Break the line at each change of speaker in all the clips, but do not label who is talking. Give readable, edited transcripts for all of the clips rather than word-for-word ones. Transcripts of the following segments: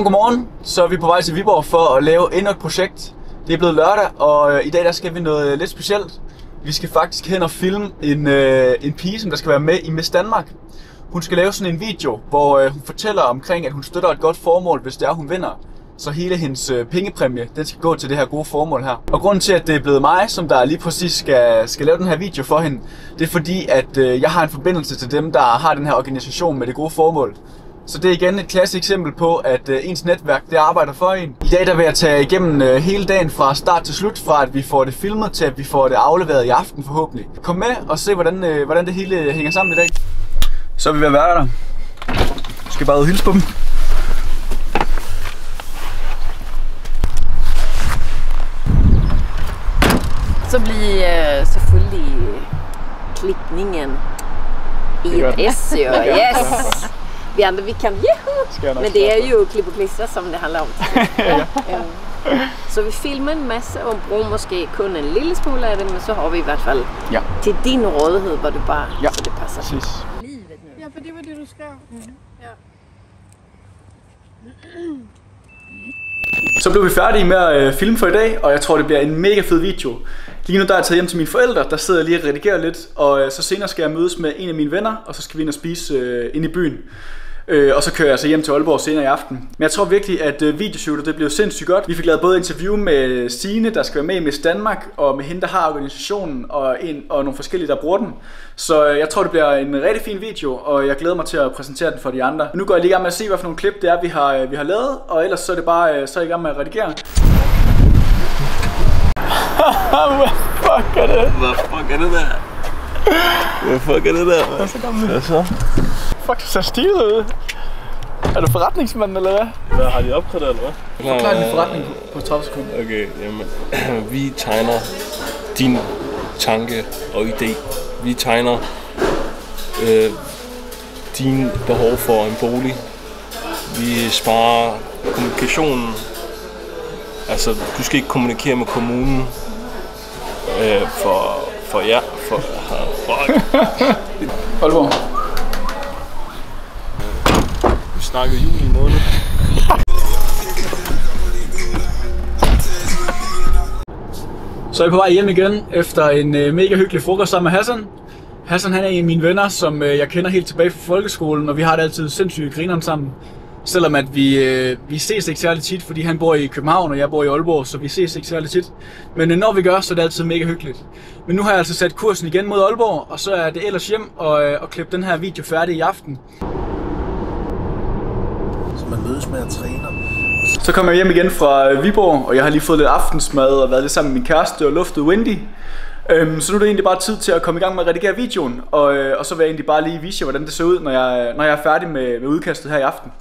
Godmorgen. Så er vi på vej til Viborg for at lave endnu et projekt. Det er blevet lørdag, og i dag der skal vi noget lidt specielt. Vi skal faktisk hen og filme en pige, som der skal være med i Miss Danmark. Hun skal lave sådan en video, hvor hun fortæller omkring, at hun støtter et godt formål, hvis det er, hun vinder. Så hele hendes pengepræmie, den skal gå til det her gode formål her. Og grunden til, at det er blevet mig, som der lige præcis skal lave den her video for hende, det er fordi, at jeg har en forbindelse til dem, der har den her organisation med det gode formål. Så det er igen et klassisk eksempel på, at ens netværk, det arbejder for en. I dag der vil jeg tage igennem hele dagen fra start til slut, fra at vi får det filmet til at vi får det afleveret i aften forhåbentlig. Kom med og se, hvordan det hele hænger sammen i dag. Så er vi ved at være der. Jeg skal bare ud og hilse på dem.
Så bliver selvfølgelig klippningen i et S, jo. Yes! Vi andre, vi kan, men det er jo klip og klister, som det handler om. Så vi filmer en masse og bruger måske kun en lille smule af det, men så har vi i hvert fald til din rådighed, hvor du bare, så det passer.
Præcis.
Ja, for det var det, du skrev. Ja.
Så blev vi færdige med at filme for i dag, og jeg tror, det bliver en mega fed video. Lige nu der er jeg taget hjem til mine forældre, der sidder lige og redigerer lidt, og så senere skal jeg mødes med en af mine venner, og så skal vi ind og spise ind i byen. Og så kører jeg så hjem til Aalborg senere i aften. Men jeg tror virkelig, at videoshootet det blev sindssygt godt. Vi fik lavet både interview med Signe, der skal være med i Miss Danmark, og med hende, der har organisationen, og nogle forskellige, der bruger den. Så jeg tror, det bliver en rigtig fin video, og jeg glæder mig til at præsentere den for de andre. Nu går jeg lige i gang med at se, hvad for nogle klip det er, vi har lavet, og ellers så er det bare så er jeg i gang med at redigere. Hvad fuck er det?
Hvad fuck er det der? Hvad fuck er det der?
Hvad så gammel? Hvad så? Fuck, så stilet ud. Er du forretningsmand eller hvad?
Hvad har de opgraderet eller hvad?
Forklar din forretning på 30 sekunder.
Okay, jamen vi tegner din tanke og idé. Vi tegner din behov for en bolig. Vi sparer kommunikationen. Altså, du skal ikke kommunikere med kommunen for jer. Fuck.
Aalborg.
Vi snakker juli måned.
Så er jeg på vej hjem igen efter en mega hyggelig frokost sammen med Hassan. Hassan han er en af mine venner, som jeg kender helt tilbage fra folkeskolen, og vi har det altid sindssygt grineren sammen. Selvom at vi ses ikke særlig tit, fordi han bor i København, og jeg bor i Aalborg, så vi ses ikke særlig tit. Men når vi gør, så er det altid mega hyggeligt. Men nu har jeg altså sat kursen igen mod Aalborg, og så er det ellers hjem og klippe den her video færdig i aften.
Så man mødes med at træne.
Så kommer jeg hjem igen fra Viborg, og jeg har lige fået lidt aftensmad og været lidt sammen med min kæreste og luftet Wendy. Så nu er det egentlig bare tid til at komme i gang med at redigere videoen, og så vil jeg egentlig bare lige vise jer, hvordan det ser ud, når jeg er færdig med udkastet her i aften.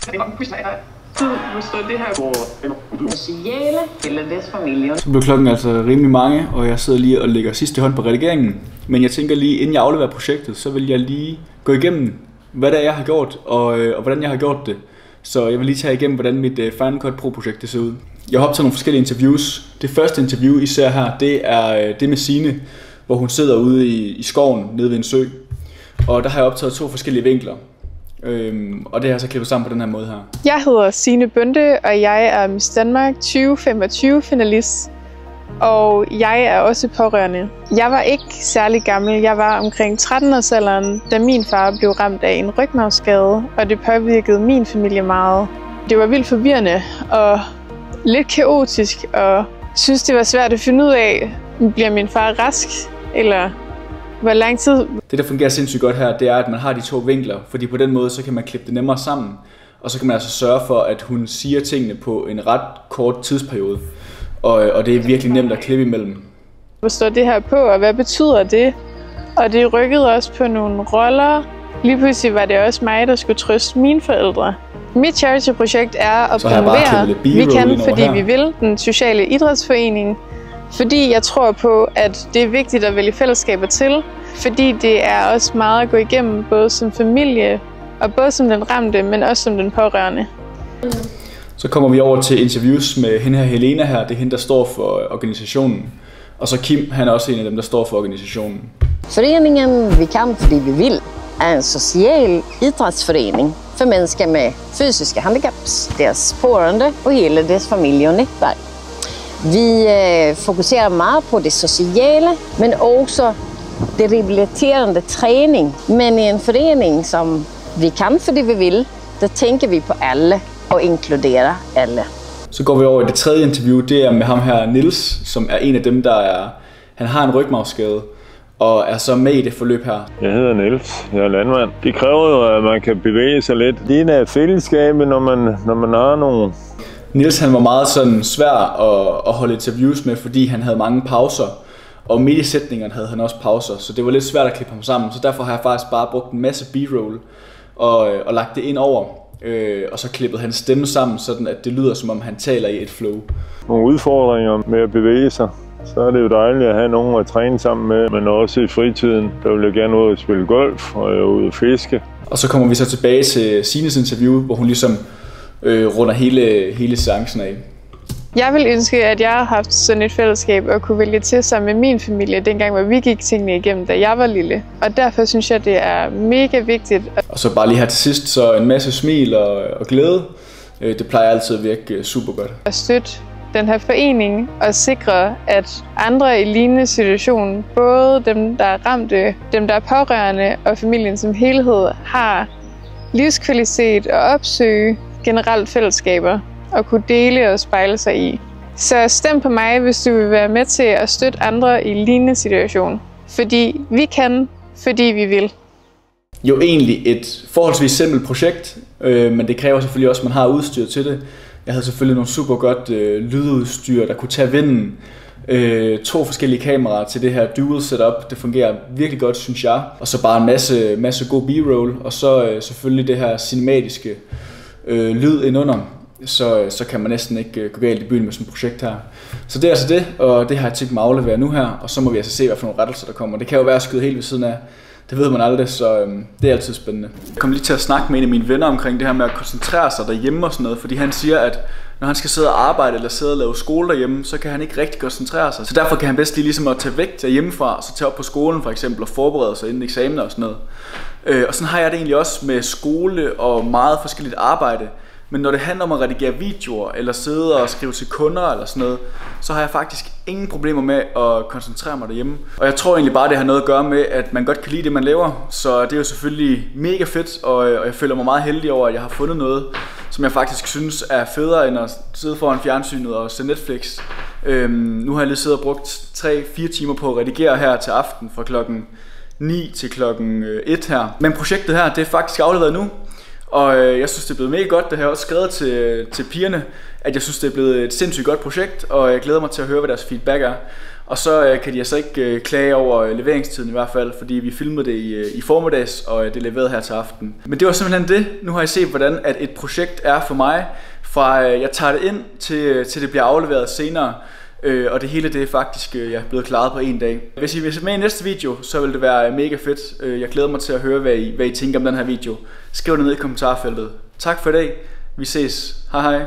Så blev klokken altså rimelig mange, og jeg sidder lige og lægger sidste hånd på redigeringen. Men jeg tænker lige, inden jeg afleverer projektet, så vil jeg lige gå igennem, hvad det er, jeg har gjort, og hvordan jeg har gjort det. Så jeg vil lige tage igennem, hvordan mit Final Cut Pro projekt det ser ud. Jeg har optaget nogle forskellige interviews. Det første interview, I ser her, det er det med Signe, hvor hun sidder ude i skoven nede ved en sø. Og der har jeg optaget 2 forskellige vinkler. Og det har jeg så klippet sammen på den her måde her.
Jeg hedder Signe Bonde, og jeg er Miss Danmark 2025 finalist. Og jeg er også pårørende. Jeg var ikke særlig gammel. Jeg var omkring 13-årsalderen, da min far blev ramt af en rygmarvsskade, og det påvirkede min familie meget. Det var vildt forvirrende og lidt kaotisk, og synes det var svært at finde ud af, bliver min far rask, eller hvor lang tid.
Det der fungerer sindssygt godt her, det er at man har de 2 vinkler, fordi på den måde så kan man klippe det nemmere sammen, og så kan man altså sørge for at hun siger tingene på en ret kort tidsperiode, og det er virkelig nemt at klippe imellem.
Hvor står det her på, og hvad betyder det? Og det rykkede også på nogle roller. Lige pludselig var det også mig, der skulle trøste mine forældre. Mit charity-projekt er at promovere Vi Kan, fordi vi vil, den sociale idrætsforening. Fordi jeg tror på, at det er vigtigt at vælge fællesskaber til. Fordi det er også meget at gå igennem, både som familie, og både som den ramte, men også som den pårørende.
Så kommer vi over til interviews med hende her, Helena her. Det er hende, der står for organisationen. Og så Kim, han er også en af dem, der står for organisationen.
Föreningen Vi kan fordi vi vill är en social idrottsförening för människor med fysiska handikapps, deras pårørende och hela deras familj och nätverk. Vi fokuserar meget på det sociala, men också det rehabiliterande träning. Men i en förening som Vi kan fordi vi vill, der tænker vi på alle og inkluderer alle.
Så går vi over i det tredje interview, det er med ham her, Niels, som er en af dem, han har en rygmarvsskade, og er så med i det forløb her.
Jeg hedder Niels, jeg er landmand. Det kræver jo, at man kan bevæge sig lidt. Det er fællesskabet, når man har nogle.
Niels, han var meget sådan svær at holde interviews med, fordi han havde mange pauser, og midt i sætningerne havde han også pauser, så det var lidt svært at klippe ham sammen, så derfor har jeg faktisk bare brugt en masse b-roll og lagt det ind over. Og så klippede hans stemme sammen, sådan at det lyder som om han taler i et flow.
Nogle udfordringer med at bevæge sig, så er det jo dejligt at have nogen at træne sammen med, men også i fritiden, der vil jeg gerne ud og spille golf og ud og fiske.
Og så kommer vi så tilbage til Sines interview, hvor hun ligesom runder hele seancen af.
Jeg vil ønske, at jeg har haft sådan et fællesskab og kunne vælge til sammen med min familie, dengang hvor vi gik tingene igennem, da jeg var lille. Og derfor synes jeg, det er mega vigtigt.
Og så bare lige her til sidst, så en masse smil og glæde. Det plejer altid at virke super godt.
At støtte den her forening og sikre, at andre i lignende situation, både dem, der er ramte, dem, der er pårørende og familien som helhed, har livskvalitet og opsøge generelt fællesskaber og kunne dele og spejle sig i. Så stem på mig, hvis du vil være med til at støtte andre i lignende situation. Fordi vi kan, fordi vi vil.
Jo egentlig et forholdsvis simpelt projekt, men det kræver selvfølgelig også, at man har udstyr til det. Jeg havde selvfølgelig nogle super godt lydudstyr, der kunne tage vinden. 2 forskellige kameraer til det her dual setup. Det fungerer virkelig godt, synes jeg. Og så bare en masse god b-roll. Og så selvfølgelig det her cinematiske lyd indunder. Så kan man næsten ikke gå galt i byen med sådan et projekt her. Så det er altså det, og det har jeg tænkt mig at aflevere nu her. Og så må vi altså se, hvad for nogle rettelser der kommer. Det kan jo være at skyde helt ved siden af. Det ved man aldrig, så det er altid spændende. Jeg kom lige til at snakke med en af mine venner omkring det her med at koncentrere sig derhjemme og sådan noget. Fordi han siger, at når han skal sidde og arbejde eller sidde og lave skole derhjemme, så kan han ikke rigtig koncentrere sig. Så derfor kan han bedst lige ligesom at tage væk hjemmefra, og så tage op på skolen for eksempel og forberede sig inden eksamener og sådan noget. Og sådan har jeg det egentlig også med skole og meget forskelligt arbejde. Men når det handler om at redigere videoer, eller sidde og skrive til kunder eller sådan noget, så har jeg faktisk ingen problemer med at koncentrere mig derhjemme. Og jeg tror egentlig bare, det har noget at gøre med, at man godt kan lide det, man laver. Så det er jo selvfølgelig mega fedt, og jeg føler mig meget heldig over, at jeg har fundet noget, som jeg faktisk synes er federe, end at sidde foran fjernsynet og se Netflix. Nu har jeg lige siddet og brugt 3-4 timer på at redigere her til aften, fra klokken 9 til klokken 1 her. Men projektet her, det er faktisk afleveret nu. Og jeg synes, det er blevet mega godt. Det har jeg også skrevet til pigerne, at jeg synes, det er blevet et sindssygt godt projekt, og jeg glæder mig til at høre, hvad deres feedback er. Og så kan de altså ikke klage over leveringstiden i hvert fald, fordi vi filmede det i formiddags, og det er leveret her til aften. Men det var simpelthen det. Nu har I set, hvordan at et projekt er for mig, fra jeg tager det ind til det bliver afleveret senere. Og det hele det er faktisk jeg er blevet klaret på en dag. Hvis I vil se med i næste video, så vil det være mega fedt. Jeg glæder mig til at høre, hvad I tænker om den her video. Skriv det ned i kommentarfeltet. Tak for i dag. Vi ses. Hej hej.